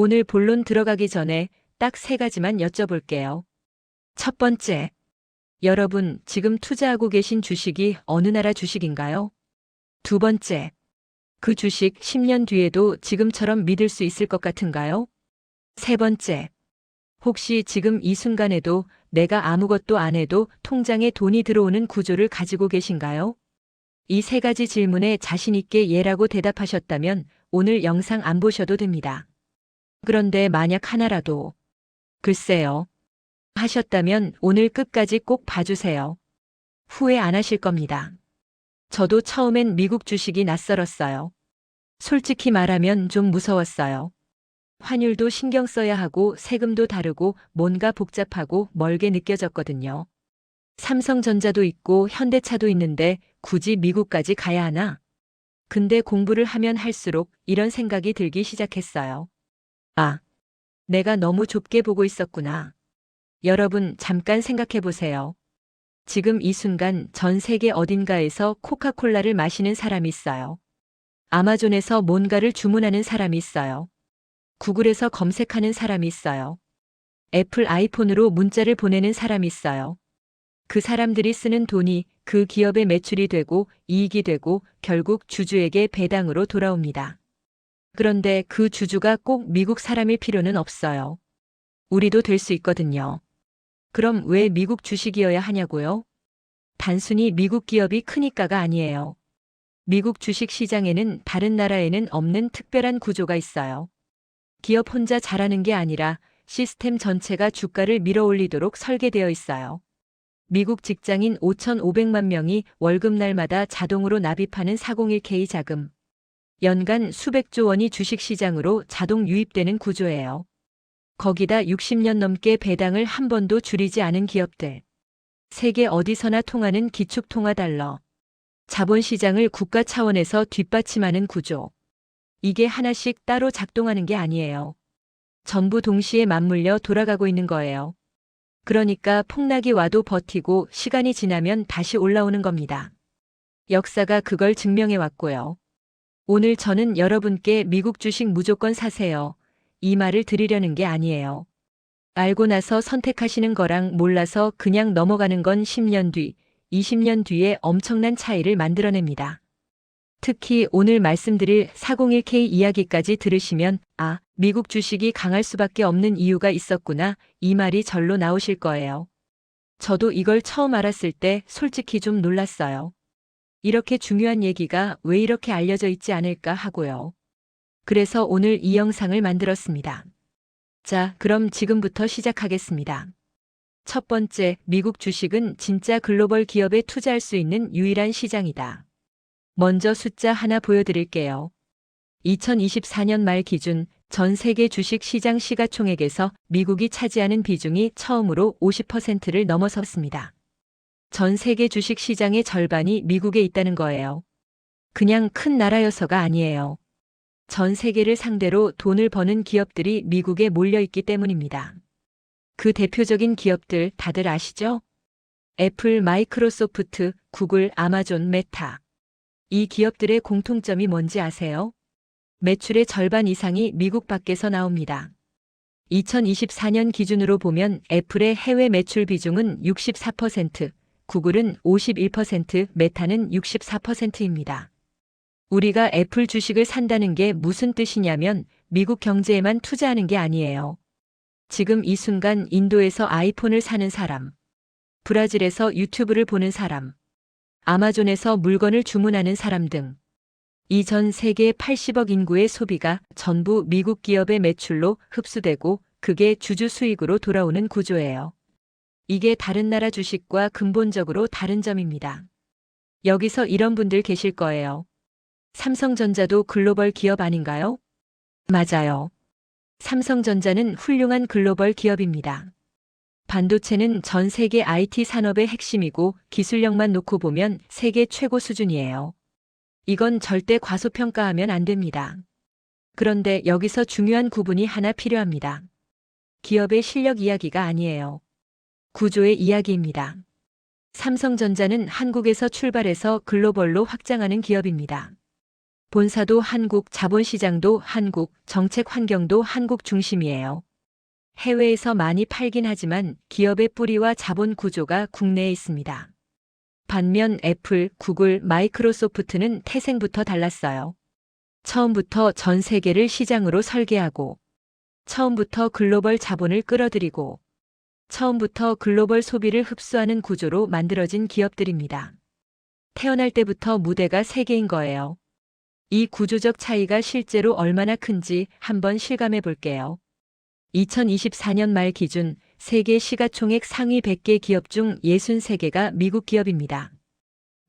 오늘 본론 들어가기 전에 딱 세 가지만 여쭤볼게요. 첫 번째, 여러분 지금 투자하고 계신 주식이 어느 나라 주식인가요? 두 번째, 그 주식 10년 뒤에도 지금처럼 믿을 수 있을 것 같은가요? 세 번째, 혹시 지금 이 순간에도 내가 아무것도 안 해도 통장에 돈이 들어오는 구조를 가지고 계신가요? 이 세 가지 질문에 자신 있게 예라고 대답하셨다면 오늘 영상 안 보셔도 됩니다. 그런데 만약 하나라도, 글쎄요, 하셨다면 오늘 끝까지 꼭 봐주세요. 후회 안 하실 겁니다. 저도 처음엔 미국 주식이 낯설었어요. 솔직히 말하면 좀 무서웠어요. 환율도 신경 써야 하고 세금도 다르고 뭔가 복잡하고 멀게 느껴졌거든요. 삼성전자도 있고 현대차도 있는데 굳이 미국까지 가야 하나? 근데 공부를 하면 할수록 이런 생각이 들기 시작했어요. 아, 내가 너무 좁게 보고 있었구나. 여러분 잠깐 생각해 보세요. 지금 이 순간 전 세계 어딘가에서 코카콜라를 마시는 사람이 있어요. 아마존에서 뭔가를 주문하는 사람이 있어요. 구글에서 검색하는 사람이 있어요. 애플 아이폰으로 문자를 보내는 사람이 있어요. 그 사람들이 쓰는 돈이 그 기업의 매출이 되고 이익이 되고 결국 주주에게 배당으로 돌아옵니다. 그런데 그 주주가 꼭 미국 사람일 필요는 없어요. 우리도 될 수 있거든요. 그럼 왜 미국 주식이어야 하냐고요? 단순히 미국 기업이 크니까가 아니에요. 미국 주식 시장에는 다른 나라에는 없는 특별한 구조가 있어요. 기업 혼자 잘하는 게 아니라 시스템 전체가 주가를 밀어올리도록 설계되어 있어요. 미국 직장인 5,500만 명이 월급날마다 자동으로 납입하는 401k 자금. 연간 수백조 원이 주식시장으로 자동 유입되는 구조예요. 거기다 60년 넘게 배당을 한 번도 줄이지 않은 기업들. 세계 어디서나 통하는 기축통화 달러. 자본시장을 국가 차원에서 뒷받침하는 구조. 이게 하나씩 따로 작동하는 게 아니에요. 전부 동시에 맞물려 돌아가고 있는 거예요. 그러니까 폭락이 와도 버티고 시간이 지나면 다시 올라오는 겁니다. 역사가 그걸 증명해 왔고요. 오늘 저는 여러분께 미국 주식 무조건 사세요. 이 말을 드리려는 게 아니에요. 알고 나서 선택하시는 거랑 몰라서 그냥 넘어가는 건 10년 뒤, 20년 뒤에 엄청난 차이를 만들어냅니다. 특히 오늘 말씀드릴 401k 이야기까지 들으시면 아, 미국 주식이 강할 수밖에 없는 이유가 있었구나 이 말이 절로 나오실 거예요. 저도 이걸 처음 알았을 때 솔직히 좀 놀랐어요. 이렇게 중요한 얘기가 왜 이렇게 알려져 있지 않을까 하고요. 그래서 오늘 이 영상을 만들었습니다. 자, 그럼 지금부터 시작하겠습니다. 첫 번째, 미국 주식은 진짜 글로벌 기업에 투자할 수 있는 유일한 시장이다. 먼저 숫자 하나 보여드릴게요. 2024년 말 기준 전 세계 주식 시장 시가총액에서 미국이 차지하는 비중이 처음으로 50%를 넘어섰습니다. 전 세계 주식 시장의 절반이 미국에 있다는 거예요. 그냥 큰 나라여서가 아니에요. 전 세계를 상대로 돈을 버는 기업들이 미국에 몰려 있기 때문입니다. 그 대표적인 기업들 다들 아시죠? 애플, 마이크로소프트, 구글, 아마존, 메타. 이 기업들의 공통점이 뭔지 아세요? 매출의 절반 이상이 미국 밖에서 나옵니다. 2024년 기준으로 보면 애플의 해외 매출 비중은 64%, 구글은 51%, 메타는 64%입니다. 우리가 애플 주식을 산다는 게 무슨 뜻이냐면 미국 경제에만 투자하는 게 아니에요. 지금 이 순간 인도에서 아이폰을 사는 사람, 브라질에서 유튜브를 보는 사람, 아마존에서 물건을 주문하는 사람 등 이 전 세계 80억 인구의 소비가 전부 미국 기업의 매출로 흡수되고 그게 주주 수익으로 돌아오는 구조예요. 이게 다른 나라 주식과 근본적으로 다른 점입니다. 여기서 이런 분들 계실 거예요. 삼성전자도 글로벌 기업 아닌가요? 맞아요. 삼성전자는 훌륭한 글로벌 기업입니다. 반도체는 전 세계 IT 산업의 핵심이고 기술력만 놓고 보면 세계 최고 수준이에요. 이건 절대 과소평가하면 안 됩니다. 그런데 여기서 중요한 구분이 하나 필요합니다. 기업의 실력 이야기가 아니에요. 구조의 이야기입니다. 삼성전자는 한국에서 출발해서 글로벌로 확장하는 기업입니다. 본사도 한국, 자본시장도 한국, 정책 환경도 한국 중심이에요. 해외에서 많이 팔긴 하지만 기업의 뿌리와 자본 구조가 국내에 있습니다. 반면 애플, 구글, 마이크로소프트는 태생부터 달랐어요. 처음부터 전 세계를 시장으로 설계하고, 처음부터 글로벌 자본을 끌어들이고, 처음부터 글로벌 소비를 흡수하는 구조로 만들어진 기업들입니다. 태어날 때부터 무대가 세계인 거예요. 이 구조적 차이가 실제로 얼마나 큰지 한번 실감해 볼게요. 2024년 말 기준 세계 시가총액 상위 100개 기업 중 63개가 미국 기업입니다.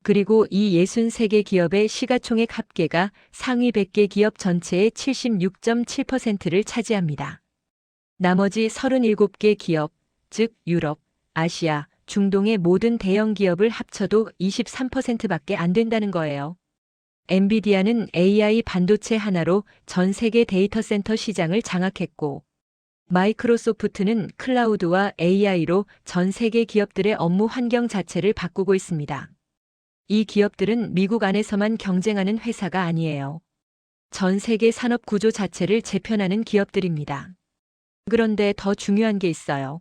그리고 이 63개 기업의 시가총액 합계가 상위 100개 기업 전체의 76.7%를 차지합니다. 나머지 37개 기업, 즉 유럽, 아시아, 중동의 모든 대형 기업을 합쳐도 23%밖에 안 된다는 거예요. 엔비디아는 AI 반도체 하나로 전 세계 데이터 센터 시장을 장악했고, 마이크로소프트는 클라우드와 AI로 전 세계 기업들의 업무 환경 자체를 바꾸고 있습니다. 이 기업들은 미국 안에서만 경쟁하는 회사가 아니에요. 전 세계 산업 구조 자체를 재편하는 기업들입니다. 그런데 더 중요한 게 있어요.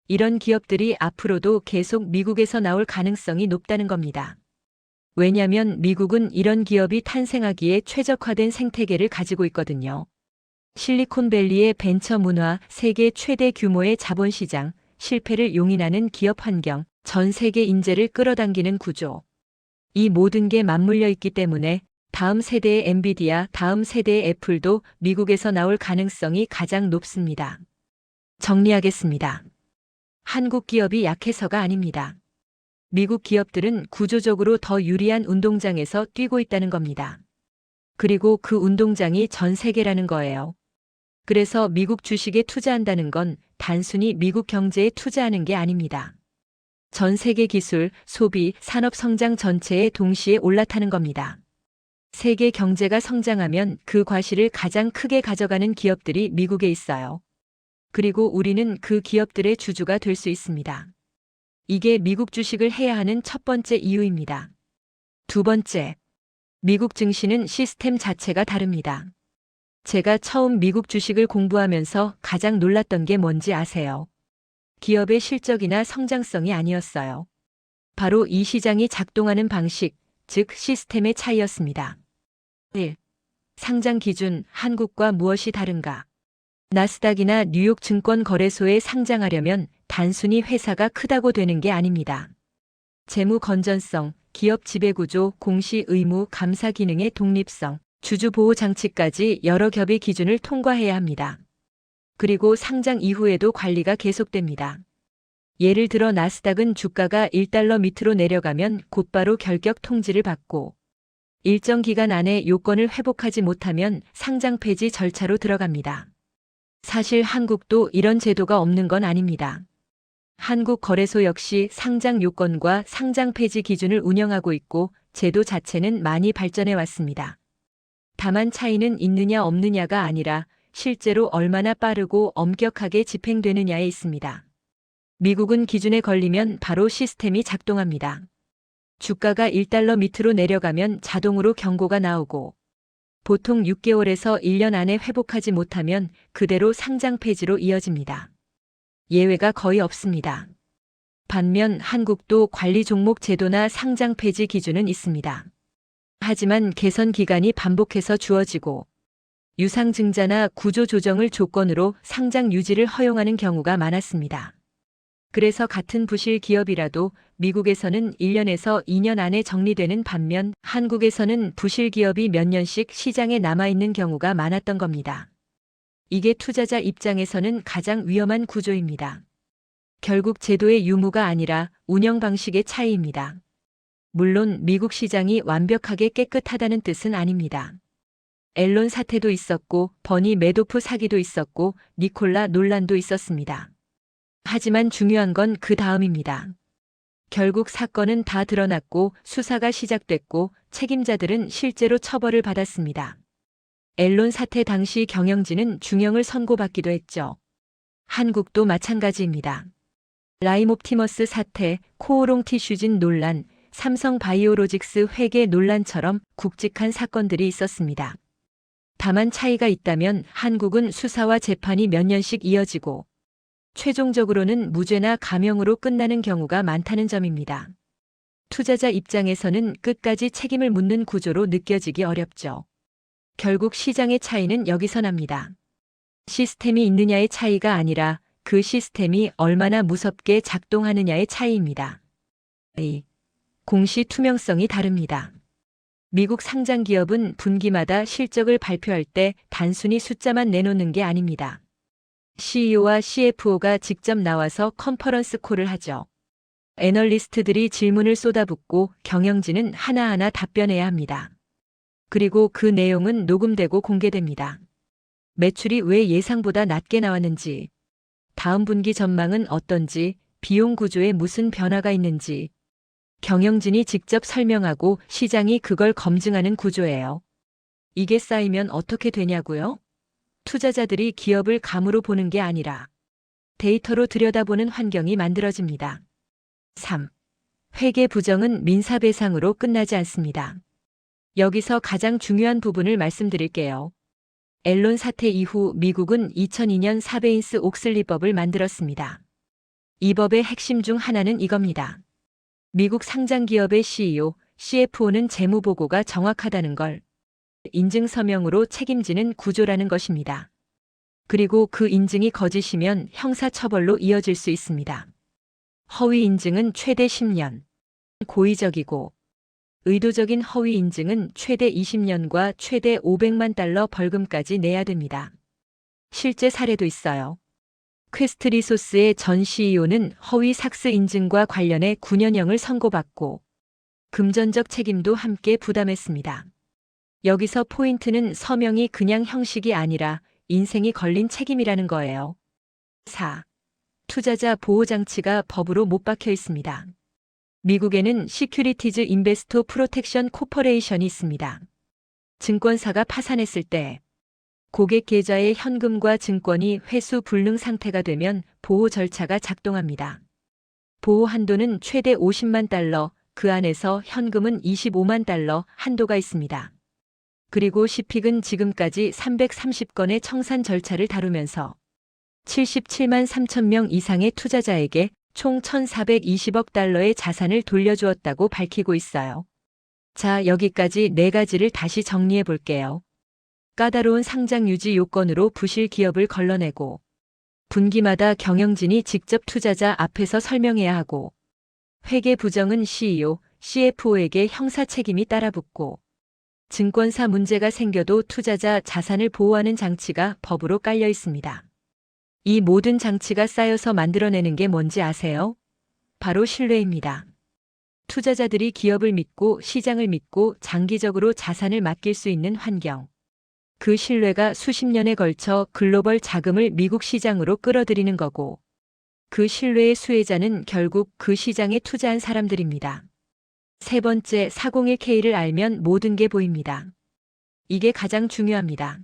이런 기업들이 앞으로도 계속 미국에서 나올 가능성이 높다는 겁니다. 왜냐하면 미국은 이런 기업이 탄생하기에 최적화된 생태계를 가지고 있거든요. 실리콘밸리의 벤처 문화, 세계 최대 규모의 자본시장, 실패를 용인하는 기업 환경, 전 세계 인재를 끌어당기는 구조. 이 모든 게 맞물려 있기 때문에 다음 세대의 엔비디아, 다음 세대의 애플도 미국에서 나올 가능성이 가장 높습니다. 정리하겠습니다. 한국 기업이 약해서가 아닙니다. 미국 기업들은 구조적으로 더 유리한 운동장에서 뛰고 있다는 겁니다. 그리고 그 운동장이 전 세계라는 거예요. 그래서 미국 주식에 투자한다는 건 단순히 미국 경제에 투자하는 게 아닙니다. 전 세계 기술, 소비, 산업 성장 전체에 동시에 올라타는 겁니다. 세계 경제가 성장하면 그 과실을 가장 크게 가져가는 기업들이 미국에 있어요. 그리고 우리는 그 기업들의 주주가 될 수 있습니다. 이게 미국 주식을 해야 하는 첫 번째 이유입니다. 두 번째, 미국 증시는 시스템 자체가 다릅니다. 제가 처음 미국 주식을 공부하면서 가장 놀랐던 게 뭔지 아세요? 기업의 실적이나 성장성이 아니었어요. 바로 이 시장이 작동하는 방식, 즉 시스템의 차이였습니다. 1. 상장 기준, 한국과 무엇이 다른가? 나스닥이나 뉴욕 증권거래소에 상장하려면 단순히 회사가 크다고 되는 게 아닙니다. 재무 건전성, 기업 지배구조, 공시 의무, 감사 기능의 독립성, 주주 보호 장치까지 여러 겹의 기준을 통과해야 합니다. 그리고 상장 이후에도 관리가 계속됩니다. 예를 들어 나스닥은 주가가 1달러 밑으로 내려가면 곧바로 결격 통지를 받고 일정 기간 안에 요건을 회복하지 못하면 상장 폐지 절차로 들어갑니다. 사실 한국도 이런 제도가 없는 건 아닙니다. 한국 거래소 역시 상장 요건과 상장 폐지 기준을 운영하고 있고 제도 자체는 많이 발전해 왔습니다. 다만 차이는 있느냐 없느냐가 아니라 실제로 얼마나 빠르고 엄격하게 집행되느냐에 있습니다. 미국은 기준에 걸리면 바로 시스템이 작동합니다. 주가가 1달러 밑으로 내려가면 자동으로 경고가 나오고 보통 6개월에서 1년 안에 회복하지 못하면 그대로 상장 폐지로 이어집니다. 예외가 거의 없습니다. 반면 한국도 관리 종목 제도나 상장 폐지 기준은 있습니다. 하지만 개선 기간이 반복해서 주어지고 유상증자나 구조 조정을 조건으로 상장 유지를 허용하는 경우가 많았습니다. 그래서 같은 부실 기업이라도 미국에서는 1년에서 2년 안에 정리되는 반면 한국에서는 부실 기업이 몇 년씩 시장에 남아있는 경우가 많았던 겁니다. 이게 투자자 입장에서는 가장 위험한 구조입니다. 결국 제도의 유무가 아니라 운영 방식의 차이입니다. 물론 미국 시장이 완벽하게 깨끗하다는 뜻은 아닙니다. 앨런 사태도 있었고 버니 매도프 사기도 있었고 니콜라 논란도 있었습니다. 하지만 중요한 건 그 다음입니다. 결국 사건은 다 드러났고 수사가 시작됐고 책임자들은 실제로 처벌을 받았습니다. 앨런 사태 당시 경영진은 중형을 선고받기도 했죠. 한국도 마찬가지입니다. 라임 옵티머스 사태, 코오롱 티슈진 논란, 삼성 바이오로직스 회계 논란처럼 굵직한 사건들이 있었습니다. 다만 차이가 있다면 한국은 수사와 재판이 몇 년씩 이어지고 최종적으로는 무죄나 감형으로 끝나는 경우가 많다는 점입니다. 투자자 입장에서는 끝까지 책임을 묻는 구조로 느껴지기 어렵죠. 결국 시장의 차이는 여기서 납니다. 시스템이 있느냐의 차이가 아니라 그 시스템이 얼마나 무섭게 작동하느냐의 차이입니다. 공시 투명성이 다릅니다. 미국 상장 기업은 분기마다 실적을 발표할 때 단순히 숫자만 내놓는 게 아닙니다. CEO와 CFO가 직접 나와서 컨퍼런스 콜을 하죠. 애널리스트들이 질문을 쏟아붓고 경영진은 하나하나 답변해야 합니다. 그리고 그 내용은 녹음되고 공개됩니다. 매출이 왜 예상보다 낮게 나왔는지, 다음 분기 전망은 어떤지, 비용 구조에 무슨 변화가 있는지, 경영진이 직접 설명하고 시장이 그걸 검증하는 구조예요. 이게 쌓이면 어떻게 되냐고요? 투자자들이 기업을 감으로 보는 게 아니라 데이터로 들여다보는 환경이 만들어집니다. 3. 회계 부정은 민사배상으로 끝나지 않습니다. 여기서 가장 중요한 부분을 말씀드릴게요. 앨런 사태 이후 미국은 2002년 사베인스 옥슬리법을 만들었습니다. 이 법의 핵심 중 하나는 이겁니다. 미국 상장 기업의 CEO, CFO는 재무보고가 정확하다는 걸 인증 서명으로 책임지는 구조라는 것입니다. 그리고 그 인증이 거짓이면 형사처벌로 이어질 수 있습니다. 허위 인증은 최대 10년, 고의적이고 의도적인 허위 인증은 최대 20년과 최대 $500만 벌금까지 내야 됩니다. 실제 사례도 있어요. 퀘스트 리소스의 전 CEO는 허위 삭스 인증과 관련해 9년형을 선고받고 금전적 책임도 함께 부담했습니다. 여기서 포인트는 서명이 그냥 형식이 아니라 인생이 걸린 책임이라는 거예요. 4. 투자자 보호장치가 법으로 못 박혀 있습니다. 미국에는 시큐리티즈 인베스토 프로텍션 코퍼레이션이 있습니다. 증권사가 파산했을 때 고객 계좌의 현금과 증권이 회수 불능 상태가 되면 보호 절차가 작동합니다. 보호 한도는 최대 $50만, 그 안에서 현금은 $25만 한도가 있습니다. 그리고 시픽은 지금까지 330건의 청산 절차를 다루면서 77만 3천 명 이상의 투자자에게 총 $1,420억 자산을 돌려주었다고 밝히고 있어요. 자, 여기까지 4가지를 다시 정리해 볼게요. 까다로운 상장 유지 요건으로 부실 기업을 걸러내고, 분기마다 경영진이 직접 투자자 앞에서 설명해야 하고, 회계 부정은 CEO, CFO에게 형사 책임이 따라붙고, 증권사 문제가 생겨도 투자자 자산을 보호하는 장치가 법으로 깔려 있습니다. 이 모든 장치가 쌓여서 만들어내는 게 뭔지 아세요? 바로 신뢰입니다. 투자자들이 기업을 믿고 시장을 믿고 장기적으로 자산을 맡길 수 있는 환경. 그 신뢰가 수십 년에 걸쳐 글로벌 자금을 미국 시장으로 끌어들이는 거고, 그 신뢰의 수혜자는 결국 그 시장에 투자한 사람들입니다. 세 번째, 401K를 알면 모든 게 보입니다. 이게 가장 중요합니다.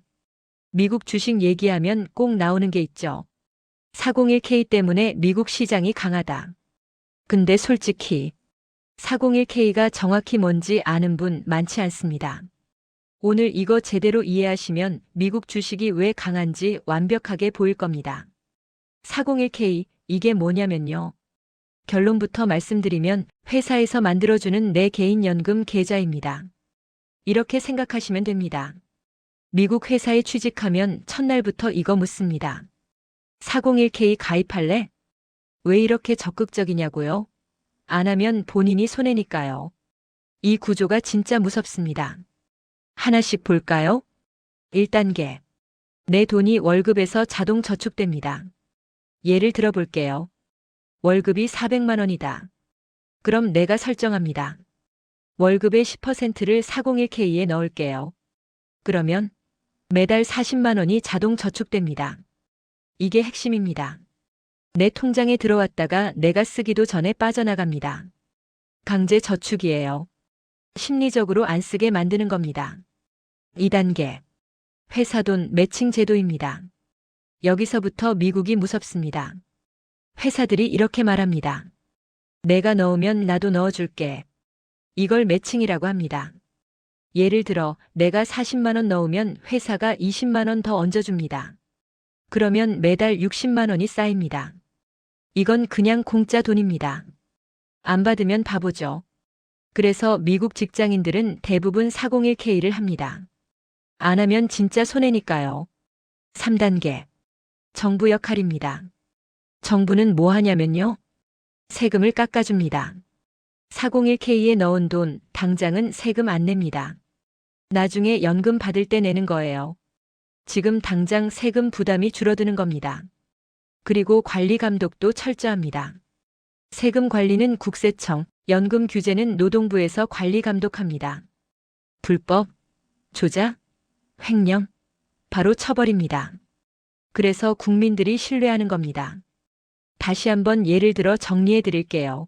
미국 주식 얘기하면 꼭 나오는 게 있죠. 401K 때문에 미국 시장이 강하다. 근데 솔직히 401K가 정확히 뭔지 아는 분 많지 않습니다. 오늘 이거 제대로 이해하시면 미국 주식이 왜 강한지 완벽하게 보일 겁니다. 401K, 이게 뭐냐면요. 결론부터 말씀드리면 회사에서 만들어주는 내 개인 연금 계좌입니다. 이렇게 생각하시면 됩니다. 미국 회사에 취직하면 첫날부터 이거 묻습니다. 401K 가입할래? 왜 이렇게 적극적이냐고요? 안 하면 본인이 손해니까요. 이 구조가 진짜 무섭습니다. 하나씩 볼까요? 1단계. 내 돈이 월급에서 자동 저축됩니다. 예를 들어 볼게요. 월급이 400만 원이다. 그럼 내가 설정합니다. 월급의 10%를 401K에 넣을게요. 그러면 매달 40만 원이 자동 저축됩니다. 이게 핵심입니다. 내 통장에 들어왔다가 내가 쓰기도 전에 빠져나갑니다. 강제 저축이에요. 심리적으로 안 쓰게 만드는 겁니다. 2단계. 회사 돈 매칭 제도입니다. 여기서부터 미국이 무섭습니다. 회사들이 이렇게 말합니다. 내가 넣으면 나도 넣어줄게. 이걸 매칭이라고 합니다. 예를 들어 내가 40만 원 넣으면 회사가 20만 원 더 얹어줍니다. 그러면 매달 60만 원이 쌓입니다. 이건 그냥 공짜 돈입니다. 안 받으면 바보죠. 그래서 미국 직장인들은 대부분 401K를 합니다. 안 하면 진짜 손해니까요. 3단계. 정부 역할입니다. 정부는 뭐 하냐면요. 세금을 깎아줍니다. 401K에 넣은 돈 당장은 세금 안 냅니다. 나중에 연금 받을 때 내는 거예요. 지금 당장 세금 부담이 줄어드는 겁니다. 그리고 관리 감독도 철저합니다. 세금 관리는 국세청, 연금 규제는 노동부에서 관리 감독합니다. 불법, 조작, 횡령, 바로 처벌입니다. 그래서 국민들이 신뢰하는 겁니다. 다시 한번 예를 들어 정리해 드릴게요.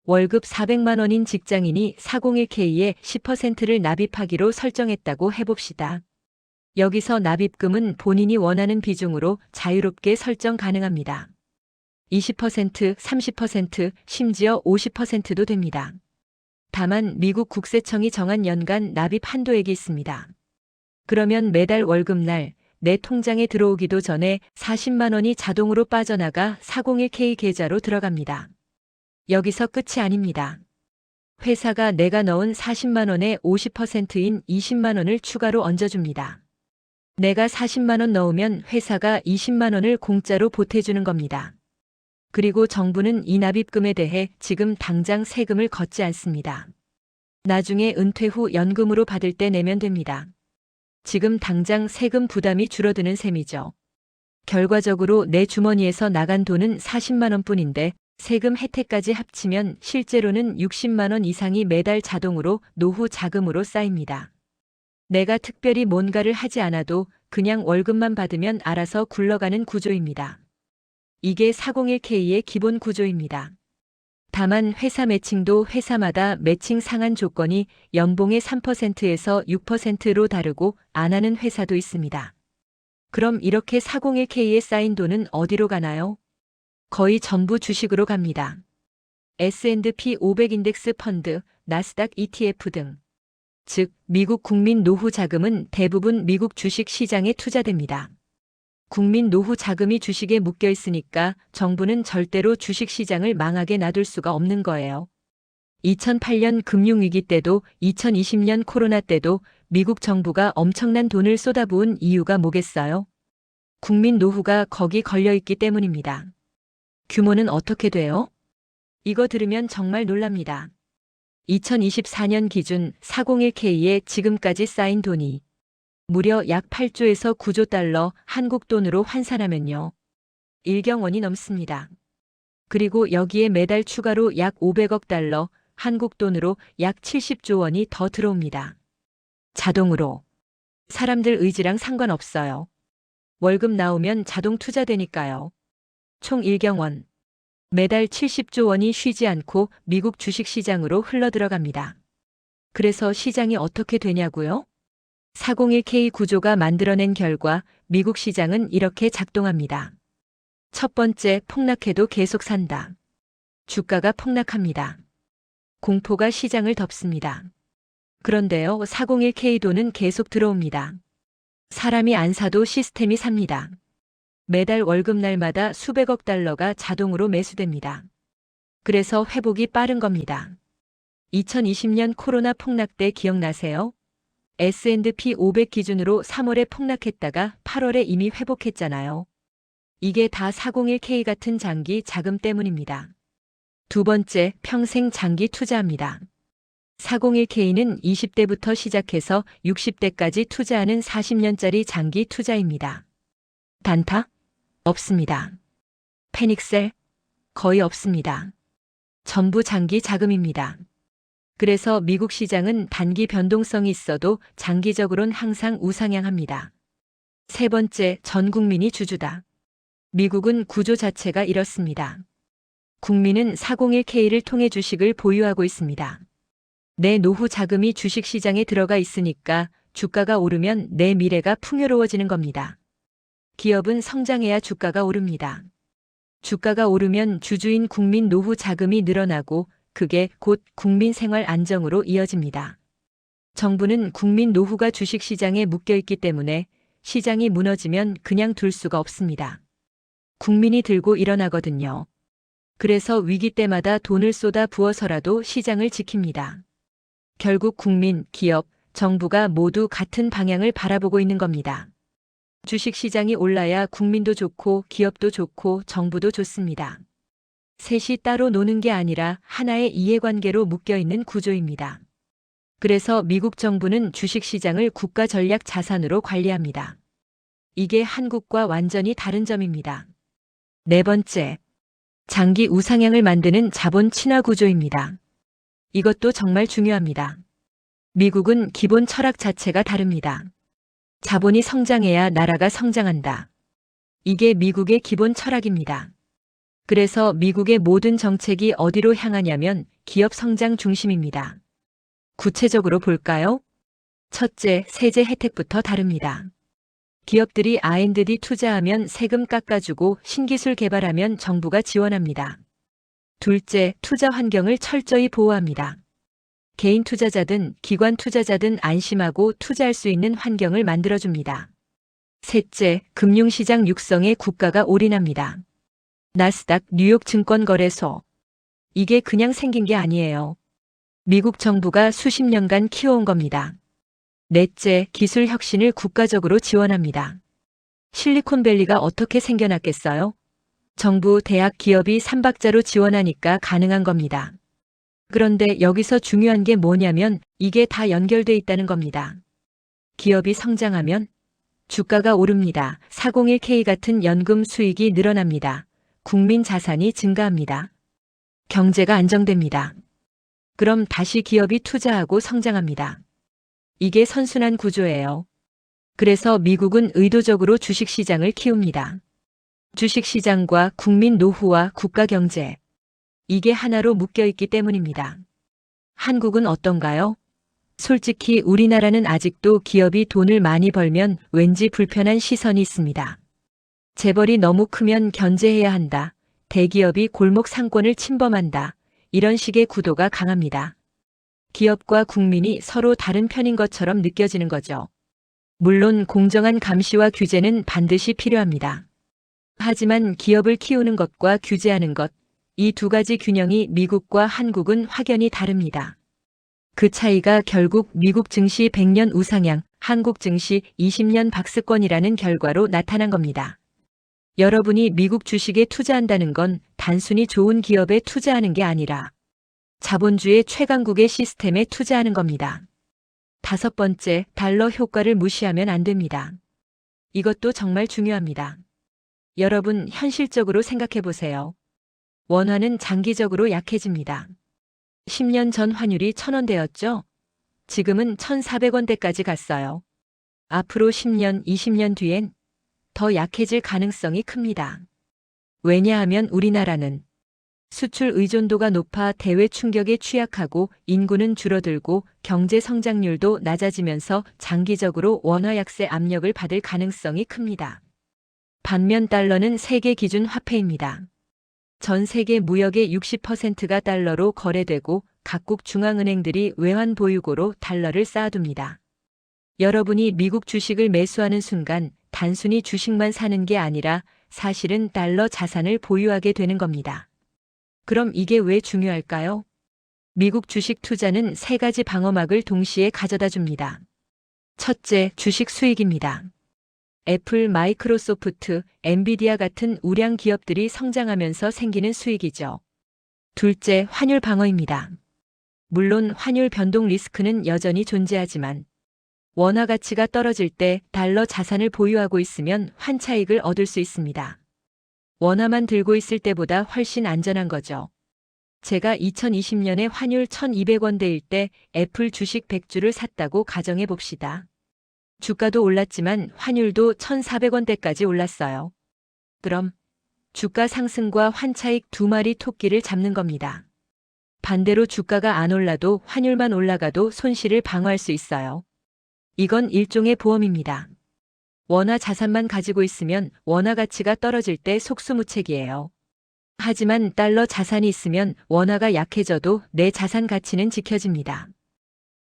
월급 400만 원인 직장인이 401K에 10%를 납입하기로 설정했다고 해봅시다. 여기서 납입금은 본인이 원하는 비중으로 자유롭게 설정 가능합니다. 20%, 30%, 심지어 50%도 됩니다. 다만 미국 국세청이 정한 연간 납입 한도액이 있습니다. 그러면 매달 월급날 내 통장에 들어오기도 전에 40만 원이 자동으로 빠져나가 401K 계좌로 들어갑니다. 여기서 끝이 아닙니다. 회사가 내가 넣은 40만 원의 50%인 20만 원을 추가로 얹어줍니다. 내가 40만 원 넣으면 회사가 20만 원을 공짜로 보태주는 겁니다. 그리고 정부는 이 납입금에 대해 지금 당장 세금을 걷지 않습니다. 나중에 은퇴 후 연금으로 받을 때 내면 됩니다. 지금 당장 세금 부담이 줄어드는 셈이죠. 결과적으로 내 주머니에서 나간 돈은 40만 원뿐인데 세금 혜택까지 합치면 실제로는 60만 원 이상이 매달 자동으로 노후 자금으로 쌓입니다. 내가 특별히 뭔가를 하지 않아도 그냥 월급만 받으면 알아서 굴러가는 구조입니다. 이게 401K의 기본 구조입니다. 다만 회사 매칭도 회사마다 매칭 상한 조건이 연봉의 3%에서 6%로 다르고 안 하는 회사도 있습니다. 그럼 이렇게 401K에 쌓인 돈은 어디로 가나요? 거의 전부 주식으로 갑니다. S&P 500 인덱스 펀드, 나스닥 ETF 등. 즉, 미국 국민 노후 자금은 대부분 미국 주식 시장에 투자됩니다. 국민 노후 자금이 주식에 묶여 있으니까 정부는 절대로 주식 시장을 망하게 놔둘 수가 없는 거예요. 2008년 금융위기 때도 2020년 코로나 때도 미국 정부가 엄청난 돈을 쏟아부은 이유가 뭐겠어요? 국민 노후가 거기 걸려 있기 때문입니다. 규모는 어떻게 돼요? 이거 들으면 정말 놀랍니다. 2024년 기준 401K에 지금까지 쌓인 돈이 무려 약 8조에서 9조 달러 한국 돈으로 환산하면요. 1경 원이 넘습니다. 그리고 여기에 매달 추가로 약 500억 달러 한국 돈으로 약 70조 원이 더 들어옵니다. 자동으로. 사람들 의지랑 상관없어요. 월급 나오면 자동 투자되니까요. 총 1경 원. 매달 70조 원이 쉬지 않고 미국 주식시장으로 흘러들어갑니다. 그래서 시장이 어떻게 되냐고요? 401K 구조가 만들어낸 결과 미국 시장은 이렇게 작동합니다. 첫 번째, 폭락해도 계속 산다. 주가가 폭락합니다. 공포가 시장을 덮습니다. 그런데요, 401K 돈은 계속 들어옵니다. 사람이 안 사도 시스템이 삽니다. 매달 월급날마다 수백억 달러가 자동으로 매수됩니다. 그래서 회복이 빠른 겁니다. 2020년 코로나 폭락 때 기억나세요? S&P 500 기준으로 3월에 폭락했다가 8월에 이미 회복했잖아요. 이게 다 401K 같은 장기 자금 때문입니다. 두 번째, 평생 장기 투자합니다. 401K는 20대부터 시작해서 60대까지 투자하는 40년짜리 장기 투자입니다. 단타? 없습니다. 패닉셀? 거의 없습니다. 전부 장기 자금입니다. 그래서 미국 시장은 단기 변동성이 있어도 장기적으로는 항상 우상향합니다. 세 번째, 전 국민이 주주다. 미국은 구조 자체가 이렇습니다. 국민은 401K를 통해 주식을 보유하고 있습니다. 내 노후 자금이 주식 시장에 들어가 있으니까 주가가 오르면 내 미래가 풍요로워지는 겁니다. 기업은 성장해야 주가가 오릅니다. 주가가 오르면 주주인 국민 노후 자금이 늘어나고 그게 곧 국민 생활 안정으로 이어집니다. 정부는 국민 노후가 주식시장에 묶여있기 때문에 시장이 무너지면 그냥 둘 수가 없습니다. 국민이 들고 일어나거든요. 그래서 위기 때마다 돈을 쏟아 부어서라도 시장을 지킵니다. 결국 국민, 기업, 정부가 모두 같은 방향을 바라보고 있는 겁니다. 주식시장이 올라야 국민도 좋고 기업도 좋고 정부도 좋습니다. 셋이 따로 노는 게 아니라 하나의 이해관계로 묶여있는 구조입니다. 그래서 미국 정부는 주식시장을 국가 전략 자산으로 관리합니다. 이게 한국과 완전히 다른 점입니다. 네 번째, 장기 우상향을 만드는 자본 친화 구조입니다. 이것도 정말 중요합니다. 미국은 기본 철학 자체가 다릅니다. 자본이 성장해야 나라가 성장한다. 이게 미국의 기본 철학입니다. 그래서 미국의 모든 정책이 어디로 향하냐면 기업 성장 중심입니다. 구체적으로 볼까요? 첫째, 세제 혜택부터 다릅니다. 기업들이 R&D 투자하면 세금 깎아주고 신기술 개발하면 정부가 지원합니다. 둘째, 투자 환경을 철저히 보호합니다. 개인 투자자든 기관 투자자든 안심하고 투자할 수 있는 환경을 만들어줍니다. 셋째, 금융시장 육성에 국가가 올인합니다. 나스닥 뉴욕 증권거래소. 이게 그냥 생긴 게 아니에요. 미국 정부가 수십 년간 키워온 겁니다. 넷째, 기술 혁신을 국가적으로 지원합니다. 실리콘밸리가 어떻게 생겨났겠어요? 정부, 대학, 기업이 삼박자로 지원하니까 가능한 겁니다. 그런데 여기서 중요한 게 뭐냐면 이게 다 연결돼 있다는 겁니다. 기업이 성장하면 주가가 오릅니다. 401k 같은 연금 수익이 늘어납니다. 국민 자산이 증가합니다. 경제가 안정됩니다. 그럼 다시 기업이 투자하고 성장합니다. 이게 선순환 구조예요. 그래서 미국은 의도적으로 주식시장을 키웁니다. 주식시장과 국민 노후와 국가 경제. 이게 하나로 묶여있기 때문입니다. 한국은 어떤가요? 솔직히 우리나라는 아직도 기업이 돈을 많이 벌면 왠지 불편한 시선이 있습니다. 재벌이 너무 크면 견제해야 한다. 대기업이 골목 상권을 침범한다. 이런 식의 구도가 강합니다. 기업과 국민이 서로 다른 편인 것처럼 느껴지는 거죠. 물론 공정한 감시와 규제는 반드시 필요합니다. 하지만 기업을 키우는 것과 규제하는 것, 이 두 가지 균형이 미국과 한국은 확연히 다릅니다. 그 차이가 결국 미국 증시 100년 우상향, 한국 증시 20년 박스권이라는 결과로 나타난 겁니다. 여러분이 미국 주식에 투자한다는 건 단순히 좋은 기업에 투자하는 게 아니라 자본주의 최강국의 시스템에 투자하는 겁니다. 다섯 번째, 달러 효과를 무시하면 안 됩니다. 이것도 정말 중요합니다. 여러분, 현실적으로 생각해 보세요. 원화는 장기적으로 약해집니다. 10년 전 환율이 1,000원대였죠? 지금은 1,400원대까지 갔어요. 앞으로 10년, 20년 뒤엔 더 약해질 가능성이 큽니다. 왜냐하면 우리나라는 수출 의존도가 높아 대외 충격에 취약하고 인구는 줄어들고 경제 성장률도 낮아지면서 장기적으로 원화 약세 압력을 받을 가능성이 큽니다. 반면 달러는 세계 기준 화폐입니다. 전 세계 무역의 60%가 달러로 거래되고 각국 중앙은행들이 외환 보유고로 달러를 쌓아둡니다. 여러분이 미국 주식을 매수하는 순간 단순히 주식만 사는 게 아니라 사실은 달러 자산을 보유하게 되는 겁니다. 그럼 이게 왜 중요할까요? 미국 주식 투자는 세 가지 방어막을 동시에 가져다 줍니다. 첫째, 주식 수익입니다. 애플, 마이크로소프트, 엔비디아 같은 우량 기업들이 성장하면서 생기는 수익이죠. 둘째, 환율 방어입니다. 물론 환율 변동 리스크는 여전히 존재하지만 원화 가치가 떨어질 때 달러 자산을 보유하고 있으면 환차익을 얻을 수 있습니다. 원화만 들고 있을 때보다 훨씬 안전한 거죠. 제가 2020년에 환율 1,200원대일 때 애플 주식 100주를 샀다고 가정해 봅시다. 주가도 올랐지만 환율도 1,400원대까지 올랐어요. 그럼 주가 상승과 환차익 두 마리 토끼를 잡는 겁니다. 반대로 주가가 안 올라도 환율만 올라가도 손실을 방어할 수 있어요. 이건 일종의 보험입니다. 원화 자산만 가지고 있으면 원화 가치가 떨어질 때 속수무책이에요. 하지만 달러 자산이 있으면 원화가 약해져도 내 자산 가치는 지켜집니다.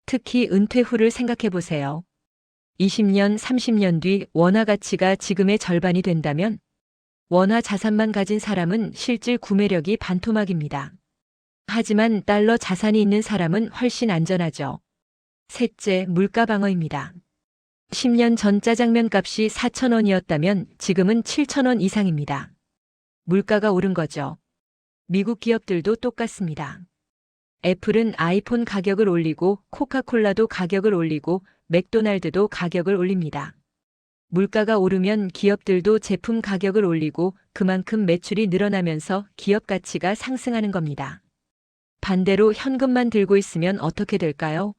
특히 은퇴 후를 생각해 보세요. 20년, 30년 뒤 원화 가치가 지금의 절반이 된다면 원화 자산만 가진 사람은 실질 구매력이 반토막입니다. 하지만 달러 자산이 있는 사람은 훨씬 안전하죠. 셋째, 물가 방어입니다. 10년 전 짜장면 값이 4,000원이었다면 지금은 7,000원 이상입니다. 물가가 오른 거죠. 미국 기업들도 똑같습니다. 애플은 아이폰 가격을 올리고 코카콜라도 가격을 올리고 맥도날드도 가격을 올립니다. 물가가 오르면 기업들도 제품 가격을 올리고 그만큼 매출이 늘어나면서 기업 가치가 상승하는 겁니다. 반대로 현금만 들고 있으면 어떻게 될까요?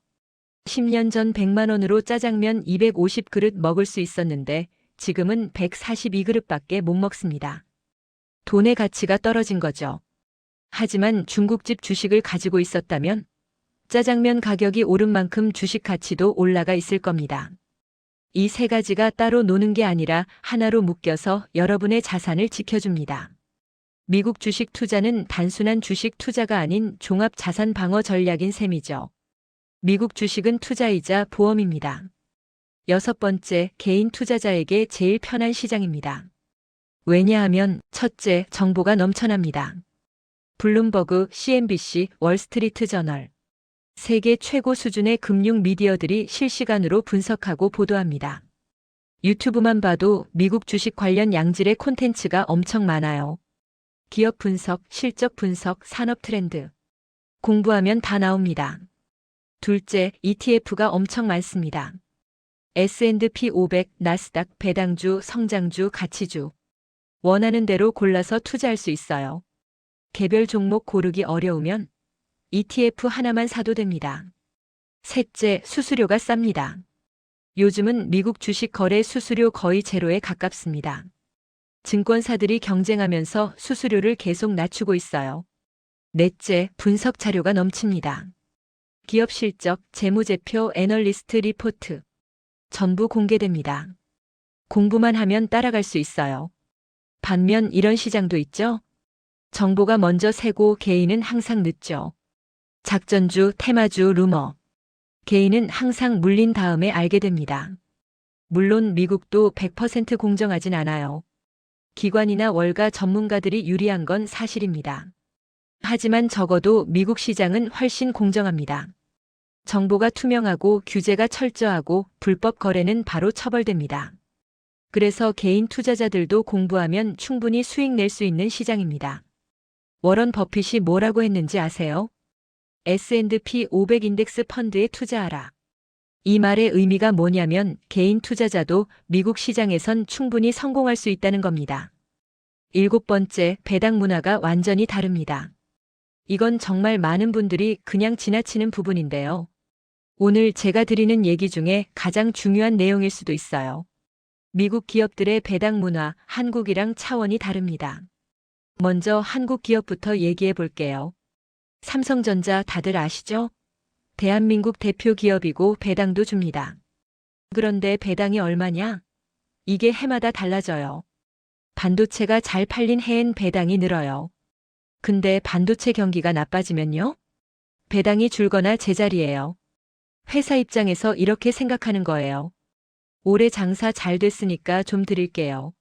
10년 전 100만 원으로 짜장면 250그릇 먹을 수 있었는데 지금은 142그릇밖에 못 먹습니다. 돈의 가치가 떨어진 거죠. 하지만 중국집 주식을 가지고 있었다면 짜장면 가격이 오른 만큼 주식 가치도 올라가 있을 겁니다. 이 세 가지가 따로 노는 게 아니라 하나로 묶여서 여러분의 자산을 지켜줍니다. 미국 주식 투자는 단순한 주식 투자가 아닌 종합 자산 방어 전략인 셈이죠. 미국 주식은 투자이자 보험입니다. 여섯 번째, 개인 투자자에게 제일 편한 시장입니다. 왜냐하면 첫째, 정보가 넘쳐납니다. 블룸버그, CNBC, 월스트리트 저널. 세계 최고 수준의 금융 미디어들이 실시간으로 분석하고 보도합니다. 유튜브만 봐도 미국 주식 관련 양질의 콘텐츠가 엄청 많아요. 기업 분석, 실적 분석, 산업 트렌드. 공부하면 다 나옵니다. 둘째, ETF가 엄청 많습니다. S&P 500, 나스닥, 배당주, 성장주, 가치주. 원하는 대로 골라서 투자할 수 있어요. 개별 종목 고르기 어려우면 ETF 하나만 사도 됩니다. 셋째, 수수료가 쌉니다. 요즘은 미국 주식 거래 수수료 거의 제로에 가깝습니다. 증권사들이 경쟁하면서 수수료를 계속 낮추고 있어요. 넷째, 분석 자료가 넘칩니다. 기업 실적, 재무제표, 애널리스트 리포트. 전부 공개됩니다. 공부만 하면 따라갈 수 있어요. 반면 이런 시장도 있죠? 정보가 먼저 새고 개인은 항상 늦죠. 작전주, 테마주, 루머. 개인은 항상 물린 다음에 알게 됩니다. 물론 미국도 100% 공정하진 않아요. 기관이나 월가 전문가들이 유리한 건 사실입니다. 하지만 적어도 미국 시장은 훨씬 공정합니다. 정보가 투명하고 규제가 철저하고 불법 거래는 바로 처벌됩니다. 그래서 개인 투자자들도 공부하면 충분히 수익 낼 수 있는 시장입니다. 워런 버핏이 뭐라고 했는지 아세요? S&P 500 인덱스 펀드에 투자하라. 이 말의 의미가 뭐냐면 개인 투자자도 미국 시장에선 충분히 성공할 수 있다는 겁니다. 일곱 번째, 배당 문화가 완전히 다릅니다. 이건 정말 많은 분들이 그냥 지나치는 부분인데요. 오늘 제가 드리는 얘기 중에 가장 중요한 내용일 수도 있어요. 미국 기업들의 배당 문화, 한국이랑 차원이 다릅니다. 먼저 한국 기업부터 얘기해 볼게요. 삼성전자 다들 아시죠? 대한민국 대표 기업이고 배당도 줍니다. 그런데 배당이 얼마냐? 이게 해마다 달라져요. 반도체가 잘 팔린 해엔 배당이 늘어요. 근데 반도체 경기가 나빠지면요? 배당이 줄거나 제자리예요. 회사 입장에서 이렇게 생각하는 거예요. 올해 장사 잘 됐으니까 좀 드릴게요.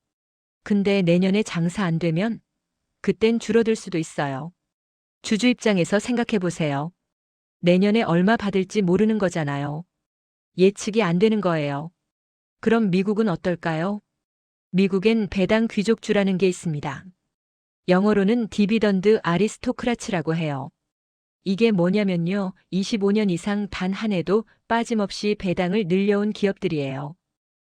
근데 내년에 장사 안 되면 그땐 줄어들 수도 있어요. 주주 입장에서 생각해 보세요. 내년에 얼마 받을지 모르는 거잖아요. 예측이 안 되는 거예요. 그럼 미국은 어떨까요? 미국엔 배당 귀족주라는 게 있습니다. 영어로는 디비던드 아리스토크라츠라고 해요. 이게 뭐냐면요. 25년 이상 단 한 해도 빠짐없이 배당을 늘려온 기업들이에요.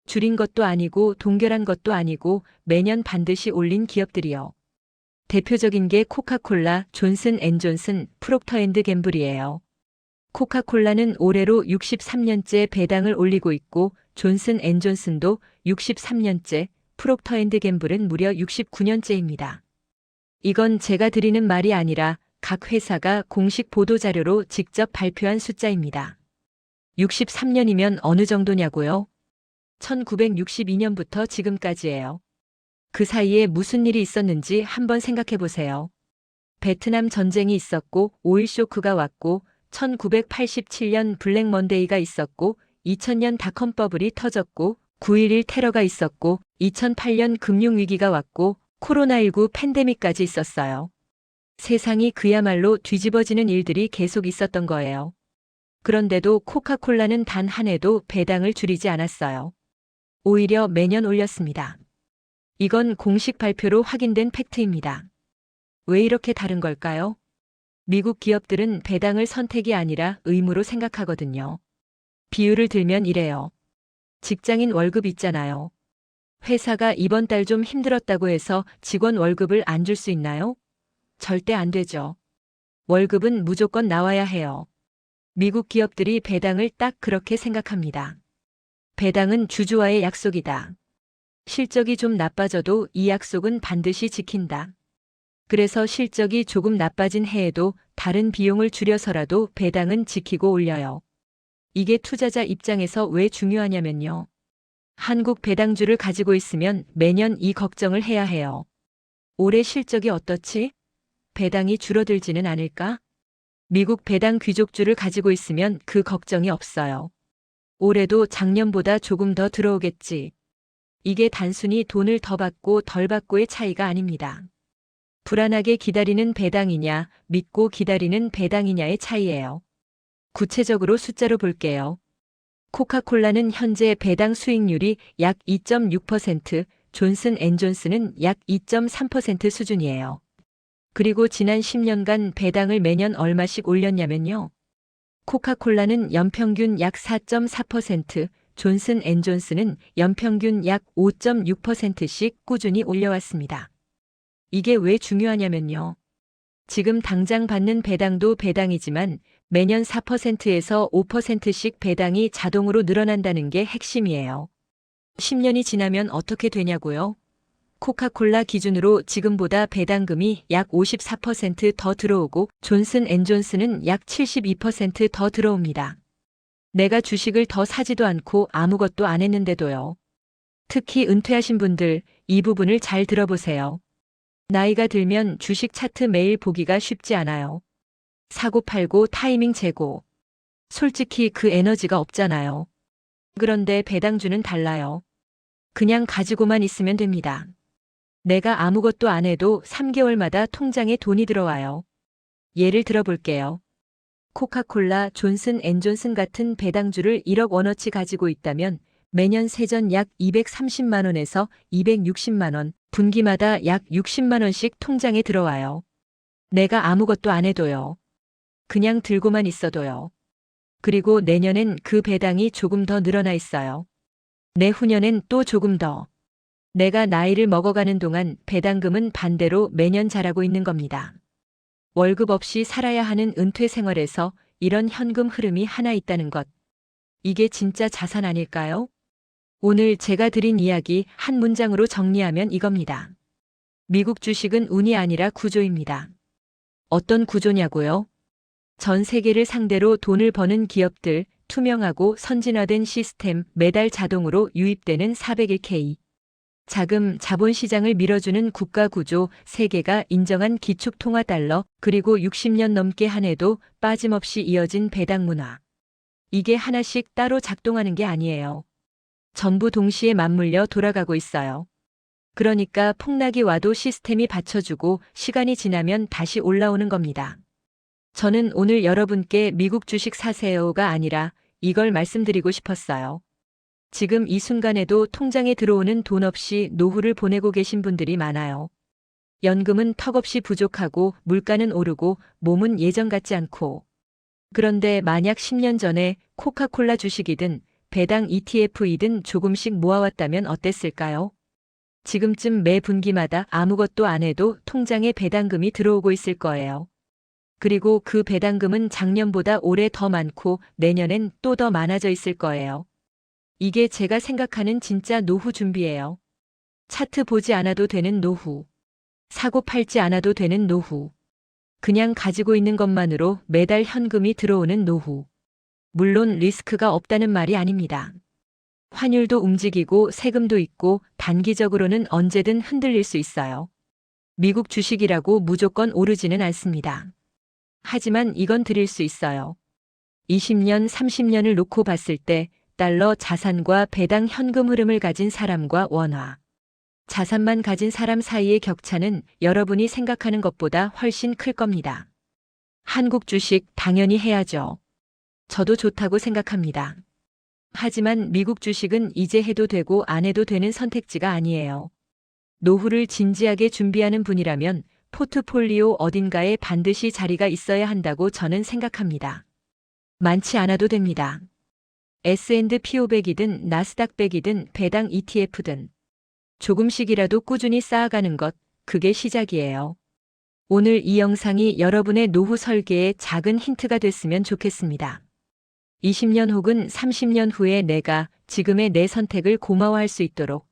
줄인 것도 아니고 동결한 것도 아니고 매년 반드시 올린 기업들이요. 대표적인 게 코카콜라, 존슨앤존슨, 프록터앤드갬블이에요. 코카콜라는 올해로 63년째 배당을 올리고 있고 존슨앤존슨도 63년째, 프록터앤드갬블은 무려 69년째입니다. 이건 제가 드리는 말이 아니라 각 회사가 공식 보도자료로 직접 발표한 숫자입니다. 63년이면 어느 정도냐고요? 1962년부터 지금까지예요. 그 사이에 무슨 일이 있었는지 한번 생각해 보세요. 베트남 전쟁이 있었고, 오일 쇼크가 왔고, 1987년 블랙 먼데이가 있었고, 2000년 닷컴 버블이 터졌고, 9.11 테러가 있었고, 2008년 금융위기가 왔고, 코로나19 팬데믹까지 있었어요. 세상이 그야말로 뒤집어지는 일들이 계속 있었던 거예요. 그런데도 코카콜라는 단 한 해도 배당을 줄이지 않았어요. 오히려 매년 올렸습니다. 이건 공식 발표로 확인된 팩트입니다. 왜 이렇게 다른 걸까요? 미국 기업들은 배당을 선택이 아니라 의무로 생각하거든요. 비유를 들면 이래요. 직장인 월급 있잖아요. 회사가 이번 달 좀 힘들었다고 해서 직원 월급을 안 줄 수 있나요? 절대 안 되죠. 월급은 무조건 나와야 해요. 미국 기업들이 배당을 딱 그렇게 생각합니다. 배당은 주주와의 약속이다. 실적이 좀 나빠져도 이 약속은 반드시 지킨다. 그래서 실적이 조금 나빠진 해에도 다른 비용을 줄여서라도 배당은 지키고 올려요. 이게 투자자 입장에서 왜 중요하냐면요. 한국 배당주를 가지고 있으면 매년 이 걱정을 해야 해요. 올해 실적이 어떻지? 배당이 줄어들지는 않을까? 미국 배당 귀족주를 가지고 있으면 그 걱정이 없어요. 올해도 작년보다 조금 더 들어오겠지. 이게 단순히 돈을 더 받고 덜 받고의 차이가 아닙니다. 불안하게 기다리는 배당이냐, 믿고 기다리는 배당이냐의 차이예요. 구체적으로 숫자로 볼게요. 코카콜라는 현재 배당 수익률이 약 2.6%, 존슨앤존슨은 약 2.3% 수준이에요. 그리고 지난 10년간 배당을 매년 얼마씩 올렸냐면요. 코카콜라는 연평균 약 4.4%, 존슨앤존슨은 연평균 약 5.6%씩 꾸준히 올려왔습니다. 이게 왜 중요하냐면요. 지금 당장 받는 배당도 배당이지만 매년 4%에서 5%씩 배당이 자동으로 늘어난다는 게 핵심이에요. 10년이 지나면 어떻게 되냐고요? 코카콜라 기준으로 지금보다 배당금이 약 54%더 들어오고 존슨앤존슨은 약 72%더 들어옵니다. 내가 주식을 더 사지도 않고 아무것도 안 했는데도요. 특히 은퇴하신 분들, 이 부분을 잘 들어보세요. 나이가 들면 주식 차트 매일 보기가 쉽지 않아요. 사고 팔고 타이밍 재고. 솔직히 그 에너지가 없잖아요. 그런데 배당주는 달라요. 그냥 가지고만 있으면 됩니다. 내가 아무것도 안 해도 3개월마다 통장에 돈이 들어와요. 예를 들어 볼게요. 코카콜라, 존슨앤존슨 같은 배당주를 1억 원어치 가지고 있다면 매년 세전 약 230만 원에서 260만 원, 분기마다 약 60만 원씩 통장에 들어와요. 내가 아무것도 안 해도요. 그냥 들고만 있어도요. 그리고 내년엔 그 배당이 조금 더 늘어나 있어요. 내후년엔 또 조금 더. 내가 나이를 먹어가는 동안 배당금은 반대로 매년 자라고 있는 겁니다. 월급 없이 살아야 하는 은퇴 생활에서 이런 현금 흐름이 하나 있다는 것. 이게 진짜 자산 아닐까요? 오늘 제가 드린 이야기 한 문장으로 정리하면 이겁니다. 미국 주식은 운이 아니라 구조입니다. 어떤 구조냐고요? 전 세계를 상대로 돈을 버는 기업들, 투명하고 선진화된 시스템, 매달 자동으로 유입되는 401k. 자금, 자본시장을 밀어주는 국가구조, 세계가 인정한 기축통화달러, 그리고 60년 넘게 한 해도 빠짐없이 이어진 배당 문화. 이게 하나씩 따로 작동하는 게 아니에요. 전부 동시에 맞물려 돌아가고 있어요. 그러니까 폭락이 와도 시스템이 받쳐주고 시간이 지나면 다시 올라오는 겁니다. 저는 오늘 여러분께 미국 주식 사세요가 아니라 이걸 말씀드리고 싶었어요. 지금 이 순간에도 통장에 들어오는 돈 없이 노후를 보내고 계신 분들이 많아요. 연금은 턱없이 부족하고 물가는 오르고 몸은 예전 같지 않고. 그런데 만약 10년 전에 코카콜라 주식이든 배당 ETF이든 조금씩 모아왔다면 어땠을까요? 지금쯤 매 분기마다 아무것도 안 해도 통장에 배당금이 들어오고 있을 거예요. 그리고 그 배당금은 작년보다 올해 더 많고 내년엔 또 더 많아져 있을 거예요. 이게 제가 생각하는 진짜 노후 준비예요. 차트 보지 않아도 되는 노후. 사고 팔지 않아도 되는 노후. 그냥 가지고 있는 것만으로 매달 현금이 들어오는 노후. 물론 리스크가 없다는 말이 아닙니다. 환율도 움직이고 세금도 있고 단기적으로는 언제든 흔들릴 수 있어요. 미국 주식이라고 무조건 오르지는 않습니다. 하지만 이건 드릴 수 있어요. 20년, 30년을 놓고 봤을 때 달러 자산과 배당 현금 흐름을 가진 사람과 원화 자산만 가진 사람 사이의 격차는 여러분이 생각하는 것보다 훨씬 클 겁니다. 한국 주식 당연히 해야죠. 저도 좋다고 생각합니다. 하지만 미국 주식은 이제 해도 되고 안 해도 되는 선택지가 아니에요. 노후를 진지하게 준비하는 분이라면 포트폴리오 어딘가에 반드시 자리가 있어야 한다고 저는 생각합니다. 많지 않아도 됩니다. S&P 500이든 나스닥 100이든 배당 ETF든 조금씩이라도 꾸준히 쌓아가는 것, 그게 시작이에요. 오늘 이 영상이 여러분의 노후 설계에 작은 힌트가 됐으면 좋겠습니다. 20년 혹은 30년 후에 내가 지금의 내 선택을 고마워할 수 있도록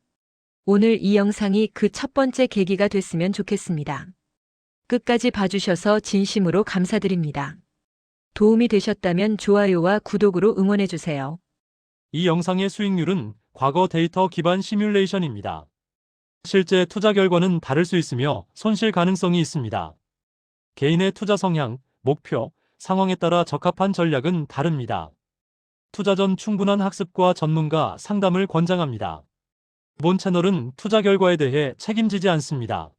오늘 이 영상이 그 첫 번째 계기가 됐으면 좋겠습니다. 끝까지 봐주셔서 진심으로 감사드립니다. 도움이 되셨다면 좋아요와 구독으로 응원해주세요. 이 영상의 수익률은 과거 데이터 기반 시뮬레이션입니다. 실제 투자 결과는 다를 수 있으며 손실 가능성이 있습니다. 개인의 투자 성향, 목표, 상황에 따라 적합한 전략은 다릅니다. 투자 전 충분한 학습과 전문가 상담을 권장합니다. 본 채널은 투자 결과에 대해 책임지지 않습니다.